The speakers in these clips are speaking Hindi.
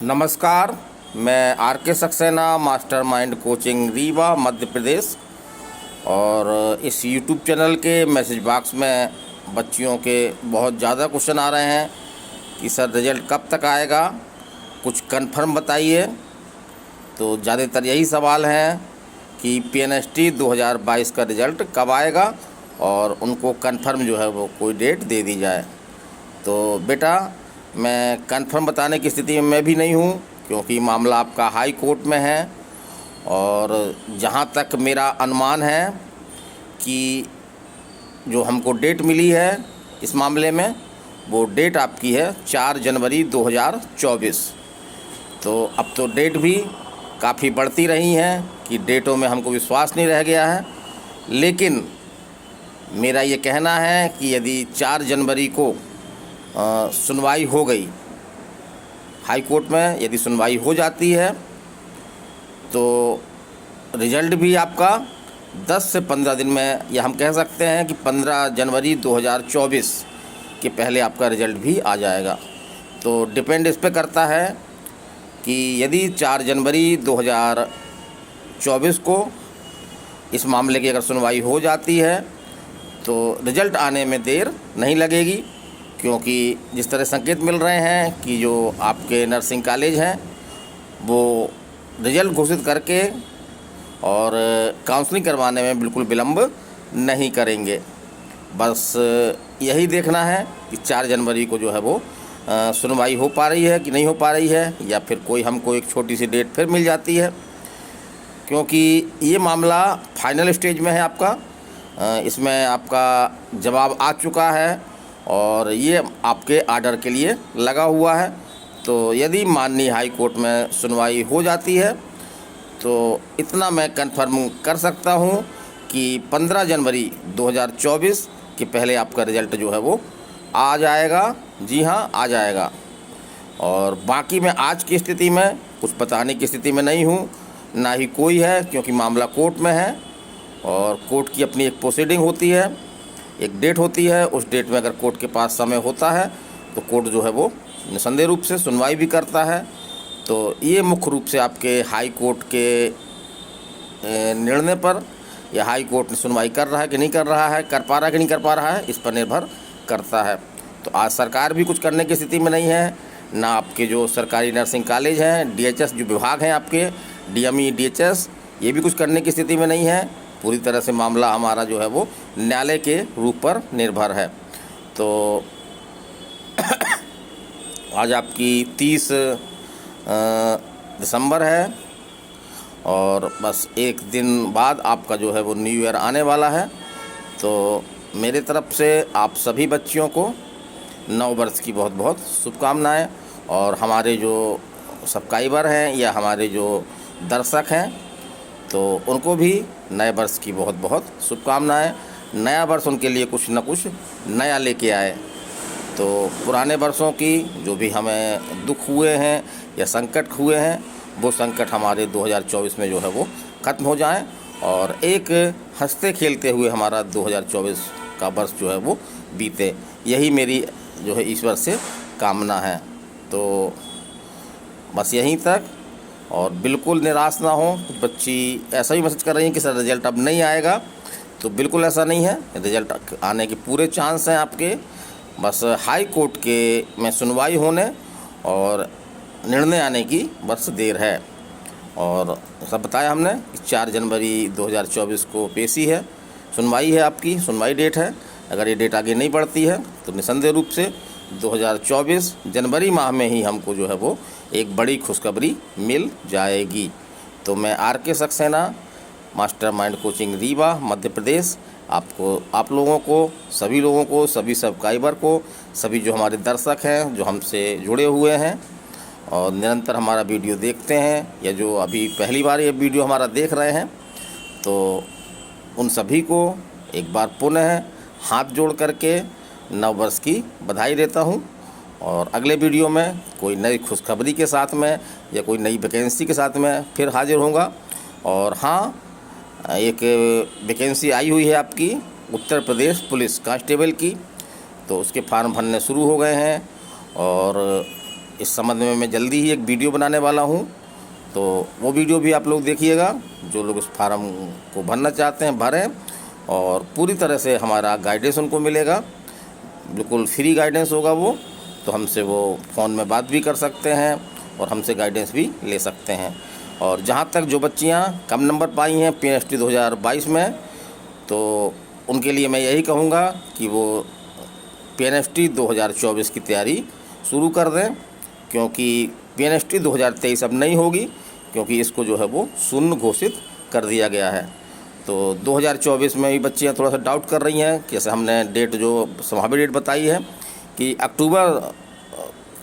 नमस्कार। मैं आर के सक्सेना, मास्टरमाइंड कोचिंग रीवा मध्य प्रदेश। और इस यूट्यूब चैनल के मैसेज बॉक्स में बच्चियों के बहुत ज़्यादा क्वेश्चन आ रहे हैं कि सर रिज़ल्ट कब तक आएगा, कुछ कंफर्म बताइए। तो ज़्यादातर यही सवाल हैं कि पीएनएसटी 2022 का रिज़ल्ट कब आएगा और उनको कंफर्म जो है वो कोई डेट दे दी जाए। तो बेटा, मैं कंफर्म बताने की स्थिति में मैं भी नहीं हूँ, क्योंकि मामला आपका हाई कोर्ट में है। और जहाँ तक मेरा अनुमान है कि जो हमको डेट मिली है इस मामले में, वो डेट आपकी है 4 जनवरी 2024। तो अब तो डेट भी काफ़ी बढ़ती रही हैं कि डेटों में हमको विश्वास नहीं रह गया है। लेकिन मेरा ये कहना है कि यदि 4 जनवरी को सुनवाई हो गई हाई कोर्ट में, यदि सुनवाई हो जाती है तो रिज़ल्ट भी आपका 10 से 15 दिन में, या हम कह सकते हैं कि 15 जनवरी 2024 के पहले आपका रिज़ल्ट भी आ जाएगा। तो डिपेंड इस पे करता है कि यदि 4 जनवरी 2024 को इस मामले की अगर सुनवाई हो जाती है तो रिज़ल्ट आने में देर नहीं लगेगी, क्योंकि जिस तरह संकेत मिल रहे हैं कि जो आपके नर्सिंग कॉलेज हैं वो रिज़ल्ट घोषित करके और काउंसलिंग करवाने में बिल्कुल विलंब नहीं करेंगे। बस यही देखना है कि 4 जनवरी को जो है वो सुनवाई हो पा रही है कि नहीं हो पा रही है, या फिर कोई हमको एक छोटी सी डेट फिर मिल जाती है, क्योंकि ये मामला फाइनल स्टेज में है आपका। इसमें आपका जवाब आ चुका है और ये आपके आर्डर के लिए लगा हुआ है। तो यदि माननीय हाई कोर्ट में सुनवाई हो जाती है तो इतना मैं कंफर्म कर सकता हूँ कि 15 जनवरी 2024 के पहले आपका रिज़ल्ट जो है वो आ जाएगा। जी हाँ, आ जाएगा। और बाकी मैं आज की स्थिति में कुछ बताने की स्थिति में नहीं हूँ, ना ही कोई है, क्योंकि मामला कोर्ट में है और कोर्ट की अपनी एक प्रोसीडिंग होती है, एक डेट होती है। उस डेट में अगर कोर्ट के पास समय होता है तो कोर्ट जो है वो निसंदेह रूप से सुनवाई भी करता है। तो ये मुख्य रूप से आपके हाई कोर्ट के निर्णय पर, या हाई कोर्ट सुनवाई कर रहा है कि नहीं कर रहा है, कर पा रहा है कि नहीं कर पा रहा है, इस पर निर्भर करता है। तो आज सरकार भी कुछ करने की स्थिति में नहीं है, ना आपके जो सरकारी नर्सिंग कॉलेज हैं, डीएचएस जो विभाग हैं आपके, डीएमई डीएचएस, ये भी कुछ करने की स्थिति में नहीं है। पूरी तरह से मामला हमारा जो है वो न्यायालय के रूप पर निर्भर है। तो आज आपकी 30 दिसंबर है और बस एक दिन बाद आपका जो है वो न्यू ईयर आने वाला है। तो मेरे तरफ से आप सभी बच्चियों को नव वर्ष की बहुत बहुत शुभकामनाएं, और हमारे जो सब्सक्राइबर हैं या हमारे जो दर्शक हैं तो उनको भी नए वर्ष की बहुत बहुत शुभकामनाएं। नया वर्ष उनके लिए कुछ न कुछ नया लेके आए। तो पुराने वर्षों की जो भी हमें दुख हुए हैं या संकट हुए हैं, वो संकट हमारे 2024 में जो है वो ख़त्म हो जाएं और एक हंसते खेलते हुए हमारा 2024 का वर्ष जो है वो बीते। यही मेरी जो है ईश्वर से कामना है। तो बस यहीं तक, और बिल्कुल निराश ना हो। कुछ बच्ची ऐसा ही मैसेज कर रही हैं कि सर रिज़ल्ट अब नहीं आएगा, तो बिल्कुल ऐसा नहीं है। रिज़ल्ट आने के पूरे चांस हैं आपके। बस हाई कोर्ट के में सुनवाई होने और निर्णय आने की बस देर है। और सब बताया हमने कि 4 जनवरी 2024 को पेशी है, सुनवाई है, आपकी सुनवाई डेट है। अगर ये डेट आगे नहीं बढ़ती है तो निसंदेह रूप से 2024 जनवरी माह में ही हमको जो है वो एक बड़ी खुशखबरी मिल जाएगी। तो मैं आर के सक्सेना, मास्टरमाइंड कोचिंग रीवा मध्य प्रदेश, आप लोगों को, सभी लोगों को, सभी सब्सक्राइबर को, सभी जो हमारे दर्शक हैं जो हमसे जुड़े हुए हैं और निरंतर हमारा वीडियो देखते हैं, या जो अभी पहली बार ये वीडियो हमारा देख रहे हैं, तो उन सभी को एक बार पुनः हाथ जोड़ करके नव वर्ष की बधाई देता हूं। और अगले वीडियो में कोई नई खुशखबरी के साथ में या कोई नई वैकेंसी के साथ में फिर हाजिर होऊंगा। और हाँ, एक वैकेंसी आई हुई है आपकी उत्तर प्रदेश पुलिस कांस्टेबल की, तो उसके फार्म भरने शुरू हो गए हैं और इस संबंध में मैं जल्दी ही एक वीडियो बनाने वाला हूँ, तो वो वीडियो भी आप लोग देखिएगा। जो लोग इस फार्म को भरना चाहते हैं भरें, और पूरी तरह से हमारा गाइडेंस उनको मिलेगा, बिल्कुल फ्री गाइडेंस होगा वो। तो हमसे वो फ़ोन में बात भी कर सकते हैं और हमसे गाइडेंस भी ले सकते हैं। और जहाँ तक जो बच्चियाँ कम नंबर पाई हैं PNST 2022 में, तो उनके लिए मैं यही कहूँगा कि वो PNST 2024 की तैयारी शुरू कर दें, क्योंकि PNST 2023 अब नहीं होगी, क्योंकि इसको जो है वो शून्य घोषित कर दिया गया है। तो 2024 में भी बच्चियाँ थोड़ा सा डाउट कर रही हैं, जैसे हमने डेट जो संभावित डेट बताई है कि अक्टूबर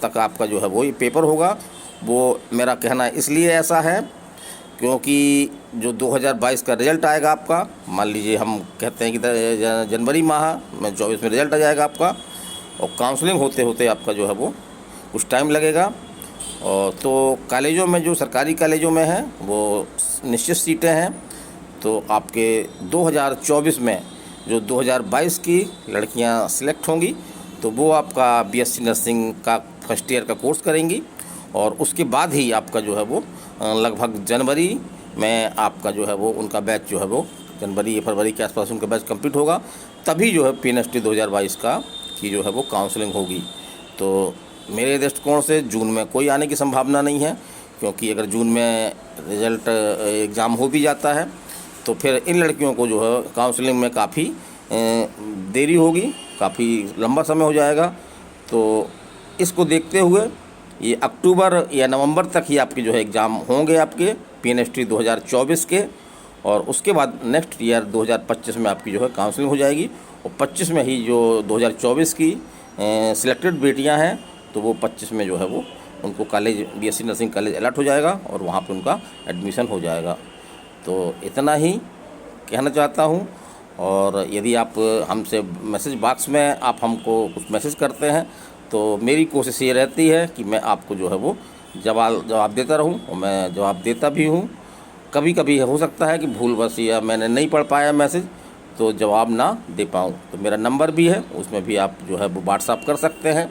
तक आपका जो है वो ये पेपर होगा। वो मेरा कहना इसलिए ऐसा है क्योंकि जो 2022 का रिज़ल्ट आएगा आपका, मान लीजिए हम कहते हैं कि जनवरी माह में 24 में रिज़ल्ट आ जाएगा आपका, और काउंसलिंग होते होते आपका जो है वो कुछ टाइम लगेगा। और तो कॉलेजों में, जो सरकारी कॉलेजों में हैं, वो निश्चित सीटें हैं। तो आपके 2024 में जो 2022 की लड़कियां सिलेक्ट होंगी, तो वो आपका BSc नर्सिंग का फर्स्ट ईयर का कोर्स करेंगी, और उसके बाद ही आपका जो है वो लगभग जनवरी में आपका जो है वो उनका बैच जो है वो जनवरी या फरवरी के आसपास उनका बैच कंप्लीट होगा। तभी जो है PNST 2022 का की जो है वो काउंसलिंग होगी। तो मेरे दृष्टिकोण से जून में कोई आने की संभावना नहीं है, क्योंकि अगर जून में रिज़ल्ट एग्ज़ाम हो भी जाता है तो फिर इन लड़कियों को जो है काउंसलिंग में काफ़ी देरी होगी, काफ़ी लंबा समय हो जाएगा। तो इसको देखते हुए ये अक्टूबर या नवंबर तक ही आपके जो है एग्ज़ाम होंगे आपके PNST 2024 के, और उसके बाद नेक्स्ट ईयर 2025 में आपकी जो है काउंसलिंग हो जाएगी। और 25 में ही जो 2024 की सिलेक्टेड बेटियां हैं, तो वो 25 में जो है वो उनको college BSc nursing college allot हो जाएगा और वहाँ पे उनका एडमिशन हो जाएगा। तो इतना ही कहना चाहता हूँ। और यदि आप हमसे मैसेज बॉक्स में आप हमको कुछ मैसेज करते हैं, तो मेरी कोशिश ये रहती है कि मैं आपको जो है वो जवाब देता रहूं, और मैं जवाब देता भी हूं। कभी कभी हो सकता है कि भूलवश या मैंने नहीं पढ़ पाया मैसेज, तो जवाब ना दे पाऊं। तो मेरा नंबर भी है, उसमें भी आप जो है वो व्हाट्सअप कर सकते हैं।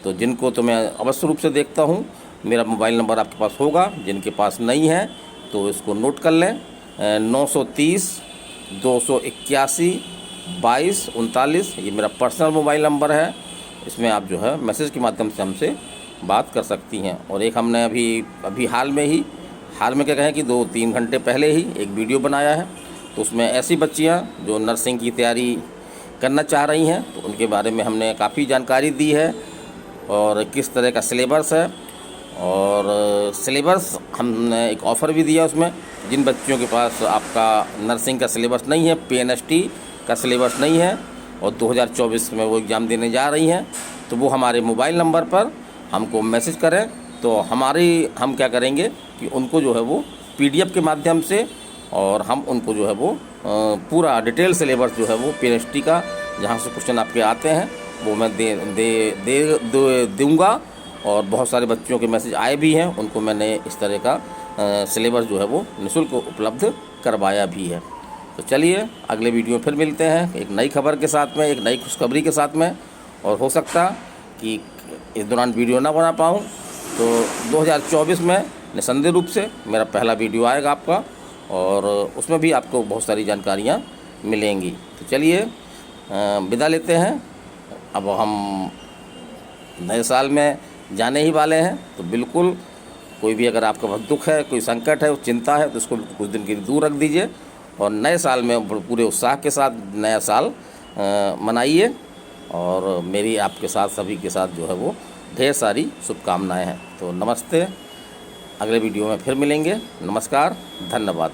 तो जिनको तो मैं अवश्य रूप से देखता हूं, मेरा मोबाइल नंबर आपके पास होगा। जिनके पास नहीं है तो इसको नोट कर लें, 930 281 22 39, ये मेरा पर्सनल मोबाइल नंबर है। इसमें आप जो है मैसेज के माध्यम से हमसे बात कर सकती हैं। और एक हमने अभी हाल में क्या कहें कि 2-3 घंटे पहले ही एक वीडियो बनाया है। तो उसमें ऐसी बच्चियां जो नर्सिंग की तैयारी करना चाह रही हैं, तो उनके बारे में हमने काफ़ी जानकारी दी है, और किस तरह का सिलेबस है। और सिलेबस हमने एक ऑफ़र भी दिया उसमें, जिन बच्चियों के पास आपका नर्सिंग का सिलेबस नहीं है, PNST का सिलेबस नहीं है, और 2024 में वो एग्ज़ाम देने जा रही हैं, तो वो हमारे मोबाइल नंबर पर हमको मैसेज करें। तो हम क्या करेंगे कि उनको जो है वो PDF के माध्यम से, और हम उनको जो है वो पूरा डिटेल सिलेबस जो है वो PNST का, जहाँ से क्वेश्चन आपके आते हैं, वो मैं दूँगा। और बहुत सारे बच्चों के मैसेज आए भी हैं, उनको मैंने इस तरह का सिलेबस जो है वो निःशुल्क उपलब्ध करवाया भी है। तो चलिए अगले वीडियो में फिर मिलते हैं एक नई खबर के साथ में, एक नई खुशखबरी के साथ में। और हो सकता कि इस दौरान वीडियो ना बना पाऊँ, तो 2024 में निसंदेह रूप से मेरा पहला वीडियो आएगा आपका, और उसमें भी आपको बहुत सारी जानकारियाँ मिलेंगी। तो चलिए विदा लेते हैं। अब हम नए साल में जाने ही वाले हैं, तो बिल्कुल कोई भी अगर आपका बहुत दुख है, कोई संकट है, चिंता है, तो इसको कुछ दिन के लिए दूर रख दीजिए, और नए साल में पूरे उत्साह के साथ नया साल मनाइए। और मेरी आपके साथ, सभी के साथ जो है वो ढेर सारी शुभकामनाएं हैं। तो नमस्ते, अगले वीडियो में फिर मिलेंगे। नमस्कार, धन्यवाद।